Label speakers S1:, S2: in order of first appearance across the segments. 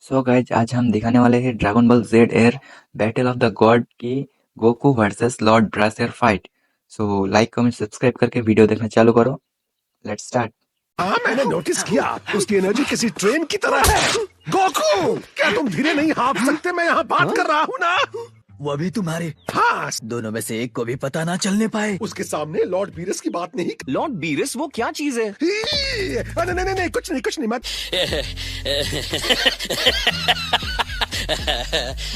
S1: So guys आज हम दिखाने वाले हैं Dragon Ball Z air battle of the god की Goku versus Lord Brasier fight. So like comment subscribe करके वीडियो देखना चालू करो। Let's start.
S2: हाँ, मैंने नोटिस किया उसकी एनर्जी किसी ट्रेन की तरह है। गोकू, क्या तुम धीरे नहीं हाँफ सकते? मैं यहाँ बात कर रहा हूँ ना।
S3: वो भी तुम्हारे
S2: हाँ,
S3: दोनों में से एक को भी पता ना चलने पाए।
S2: उसके सामने लॉर्ड बीरस की बात नहीं।
S4: लॉर्ड बीरस वो क्या चीज है?
S2: नहीं नहीं, कुछ नहीं मत।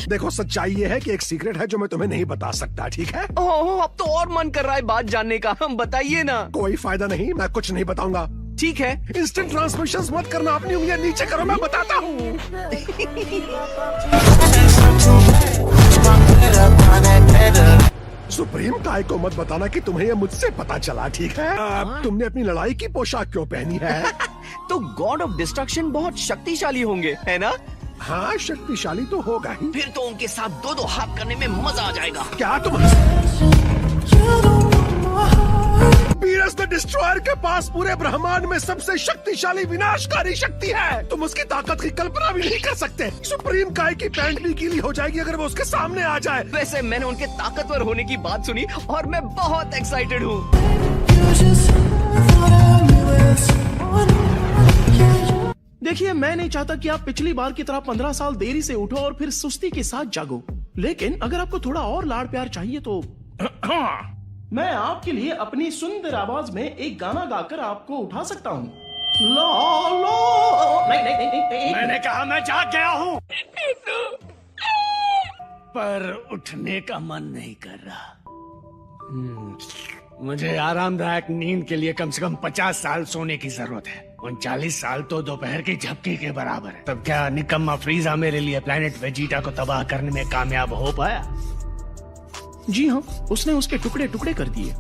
S2: देखो, सच्चाई ये है कि एक सीक्रेट है जो मैं तुम्हें नहीं बता सकता, ठीक है?
S4: ओह, अब तो और मन कर रहा है बात जानने का। हम बताइए ना।
S2: कोई फायदा नहीं, मैं कुछ नहीं बताऊंगा।
S4: ठीक है।
S2: इंस्टेंट ट्रांसमिशंस मत करना, अपनी उंगलियां नीचे करो, मैं बताता हूँ। सुप्रीम काय को मत बताना कि तुम्हें ये मुझसे पता चला, ठीक है? तुमने अपनी लड़ाई की पोशाक क्यों पहनी है?
S4: तो गॉड ऑफ डिस्ट्रक्शन बहुत शक्तिशाली होंगे, है ना?
S2: हाँ, शक्तिशाली तो होगा ही।
S4: फिर तो उनके साथ दो हाथ करने में मजा आ जाएगा।
S2: क्या तुम बीरस द डिस्ट्रॉयर के पास पूरे ब्रह्मांड में सबसे शक्तिशाली विनाशकारी शक्ति है। तुम उसकी ताकत की कल्पना भी नहीं कर सकते। सुप्रीम काय की पैंट भी गीली हो जाएगी अगर वो उसके सामने आ जाए।
S4: वैसे मैंने उनके ताकतवर होने की बात सुनी और मैं बहुत एक्साइटेड हूँ।
S5: देखिए, मैं नहीं चाहता कि आप पिछली बार की तरह 15 साल देरी से उठो और फिर सुस्ती के साथ जागो। लेकिन अगर आपको थोड़ा और लाड़ प्यार चाहिए तो मैं आपके लिए अपनी सुंदर आवाज में एक गाना गाकर आपको उठा सकता हूँ। ला ला नहीं।
S6: मैंने कहा मैं जाग गया हूँ, पर उठने का मन नहीं कर रहा। मुझे आरामदायक नींद के लिए कम से कम 50 साल सोने की जरूरत है। 39 साल तो दोपहर की झपकी के बराबर है। तब क्या निकम्मा फ्रीजा मेरे लिए प्लेनेट वेजिटा को तबाह करने में कामयाब हो पाया?
S5: जी हाँ, उसने उसके टुकड़े टुकड़े कर दिए।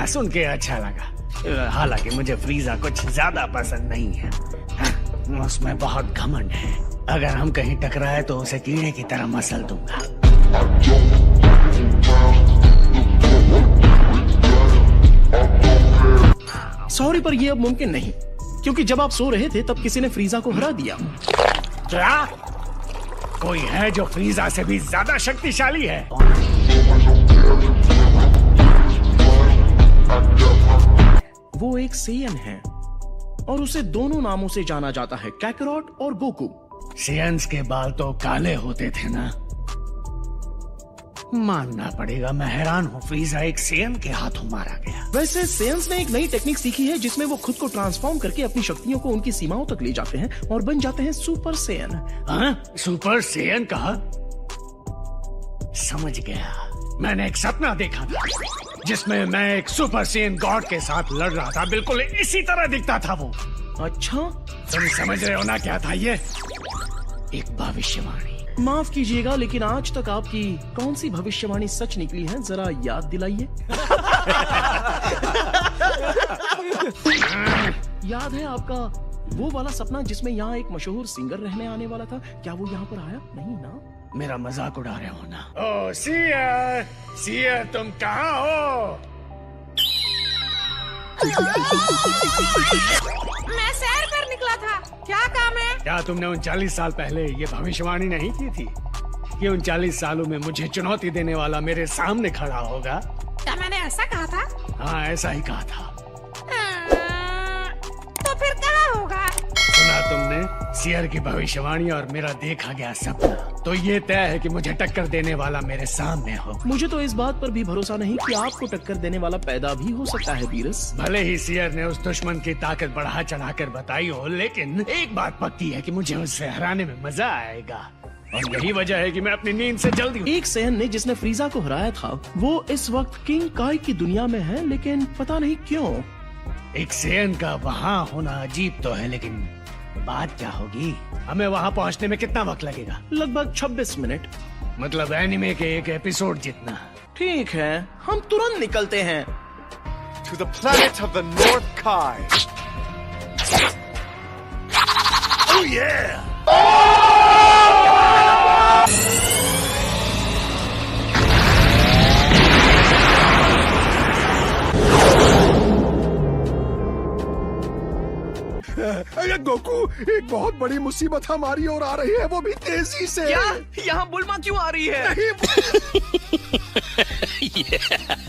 S6: सुन के अच्छा लगा। हालांकि मुझे फ्रीजा कुछ ज्यादा पसंद नहीं है। हाँ, उसमें बहुत घमंड है। अगर हम कहीं टकराए तो उसे कीड़े की तरह मसल दूंगा।
S5: सॉरी, पर ये अब मुमकिन नहीं, क्योंकि जब आप सो रहे थे तब किसी ने फ्रीजा को हरा दिया।
S6: क्या कोई है जो फ्रीजा से भी ज्यादा शक्तिशाली है?
S5: वो एक सेयन है और उसे दोनों नामों से जाना जाता है, कैकरॉट और गोकू।
S6: सेयन्स के बाल तो काले होते थे ना? मानना पड़ेगा, मैं हैरान हूँ फ्रीजा एक सेयन के हाथों मारा गया।
S5: वैसे सेयन्स ने एक नई टेक्निक सीखी है जिसमें वो खुद को ट्रांसफॉर्म करके अपनी शक्तियों को उनकी सीमाओं तक ले जाते हैं और बन जाते हैं सुपर सेयन।
S6: हाँ? सुपर सेयन कहा? समझ गया। मैंने एक सपना देखा था जिसमें मैं एक सुपर सेयन गॉड के साथ लड़ रहा था। बिल्कुल इसी तरह दिखता था वो।
S5: अच्छा,
S6: तुम समझ रहे हो ना क्या था ये? एक भविष्यवाणी।
S5: माफ कीजिएगा, लेकिन आज तक आपकी कौन सी भविष्यवाणी सच निकली है, जरा याद दिलाइए। याद है आपका वो वाला सपना जिसमें यहाँ एक मशहूर सिंगर रहने आने वाला था? क्या वो यहाँ पर आया? नहीं ना?
S6: मेरा मजाक उड़ा रहे हो ना? ओ सियर, सियर तुम कहाँ हो?
S7: मैं सैर कर निकला था। क्या काम है?
S6: क्या तुमने 39 साल पहले ये भविष्यवाणी नहीं की थी कि 39 सालों में मुझे चुनौती देने वाला मेरे सामने खड़ा होगा?
S7: क्या मैंने ऐसा कहा था?
S6: हाँ, ऐसा ही कहा था।
S7: तो फिर कहाँ होगा?
S6: सुना तुमने सियर की भविष्यवाणी और मेरा देखा गया सपना। तो ये तय है कि मुझे टक्कर देने वाला मेरे सामने हो।
S5: मुझे तो इस बात पर भी भरोसा नहीं कि आपको टक्कर देने वाला पैदा भी हो सकता है बीरस।
S6: भले ही सियर ने उस दुश्मन की ताकत बढ़ा चढ़ाकर बताई हो, लेकिन एक बात पक्की है कि मुझे उससे हराने में मजा आएगा। और यही वजह है कि मैं अपनी नींद से जल्दी।
S5: एक सेयन ने जिसने फ्रीजा को हराया था वो इस वक्त किंग काय की दुनिया में है, लेकिन पता नहीं क्यों।
S6: एक सेयन का वहाँ होना अजीब तो है, लेकिन बात क्या होगी? हमें वहाँ पहुँचने में कितना वक्त लगेगा?
S5: लगभग 26 मिनट।
S6: मतलब एनिमे के एक एपिसोड जितना।
S5: ठीक है, हम तुरंत निकलते हैं।
S8: To the planet of the North Kai.
S6: Oh yeah!
S2: Goku, एक बहुत बड़ी मुसीबत हमारी ओर आ रही है, वो भी तेजी से।
S4: क्या यहाँ बुलमा क्यों आ रही है?
S2: नहीं,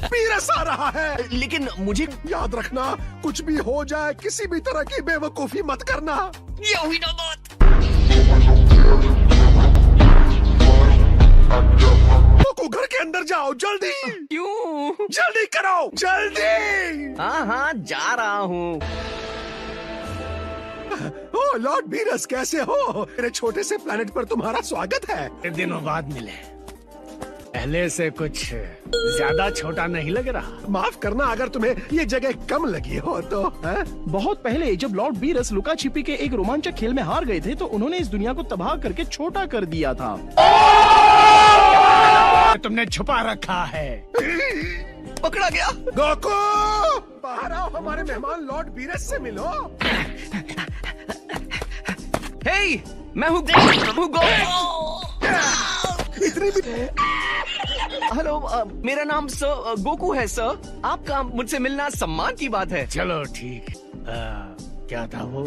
S2: वीरस आ रहा है।
S4: लेकिन मुझे
S2: याद रखना, कुछ भी हो जाए किसी भी तरह की बेवकूफी मत करना।
S4: ये हुई ना बात।
S2: गोकू घर के अंदर जाओ जल्दी।
S4: क्यों?
S2: जल्दी करो, जल्दी।
S4: हाँ हाँ जा रहा हूँ।
S2: ओ लॉर्ड वीरस, कैसे हो? मेरे छोटे से प्लेनेट पर तुम्हारा स्वागत है।
S6: कितने दिनों बाद मिले, पहले से कुछ ज्यादा छोटा नहीं लग रहा।
S2: माफ करना अगर तुम्हें ये जगह कम लगी हो तो। है?
S5: बहुत पहले जब लॉर्ड बीरस लुका छिपी के एक रोमांचक खेल में हार गए थे तो उन्होंने इस दुनिया को तबाह करके छोटा कर दिया था।
S6: तुमने छुपा रखा है।
S4: पकड़ा गया।
S2: गोकू बाहर आओ, हमारे मेहमान लॉर्ड वीरस से मिलो।
S4: हे, मैं हूँ
S2: इतनी भी
S4: हेलो, मेरा नाम सर गोकू है सर। आपका मुझसे मिलना सम्मान की बात है।
S6: चलो ठीक है। क्या था वो?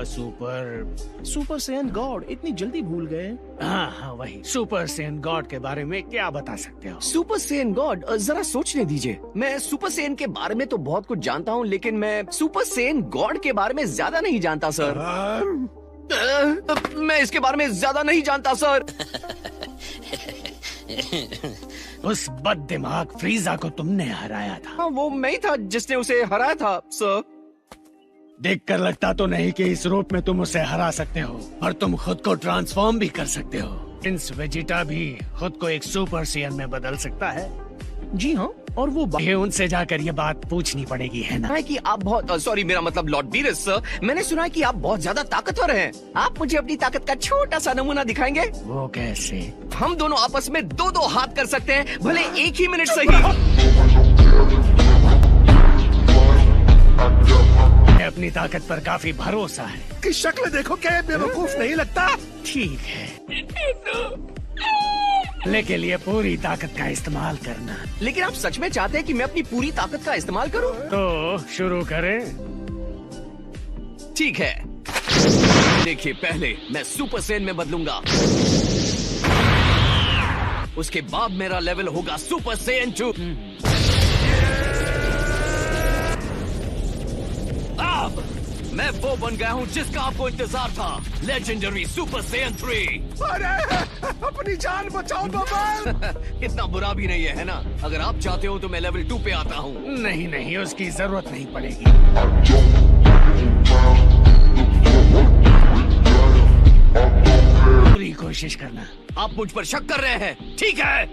S5: सुपर सैयन गॉड, इतनी जल्दी भूल गए?
S6: हाँ वही सुपर सेन गॉड के बारे में क्या बता सकते हो?
S4: सुपर सेन गॉड, जरा सोचने दीजिए। मैं सुपर सेन के बारे में तो बहुत कुछ जानता हूँ, लेकिन मैं सुपर सेन गॉड के बारे में ज्यादा नहीं जानता सर। मैं इसके बारे में ज्यादा नहीं जानता सर।
S6: उस बद दिमाग फ्रीजा को तुमने हराया था।
S4: हाँ, वो मैं ही था जिसने उसे हराया था सर।
S6: देखकर लगता तो नहीं कि इस रूप में तुम उसे हरा सकते हो, और तुम खुद को ट्रांसफॉर्म भी कर सकते हो। प्रिंस वेजिटा भी खुद को एक सुपर सेयन में बदल सकता है।
S5: जी हाँ, और वो
S6: ये उनसे जाकर ये बात पूछनी पड़ेगी, है ना?
S4: है कि आप बहुत सॉरी, मेरा मतलब लॉर्ड बीरस सर, मैंने सुना है कि आप बहुत ज्यादा ताकतवर हैं। आप मुझे अपनी ताकत का छोटा सा नमूना दिखाएंगे?
S6: वो कैसे?
S4: हम दोनों आपस में दो हाथ कर सकते हैं, भले एक ही मिनट सही।
S6: अपनी ताकत पर काफी भरोसा है।
S2: की शक्ल देखो, क्या बेवकूफ नहीं लगता?
S6: ठीक है, ले के लिए पूरी ताकत का इस्तेमाल करना।
S4: लेकिन आप सच में चाहते हैं कि मैं अपनी पूरी ताकत का इस्तेमाल करूं?
S6: तो शुरू करें।
S4: ठीक है, देखिए, पहले मैं सुपर सेन में बदलूंगा, उसके बाद मेरा लेवल होगा सुपर सेन 2। अब मैं वो बन गया हूँ जिसका आपको इंतजार था, लेजेंडरी सुपर सेन 3।
S2: अरे अपनी जान बचाओ बबल।
S4: इतना बुरा भी नहीं है ना? अगर आप चाहते हो तो मैं लेवल 2 पे आता हूँ।
S6: नहीं, उसकी जरूरत नहीं पड़ेगी। पूरी कोशिश करना।
S4: आप मुझ पर शक कर रहे हैं? ठीक है।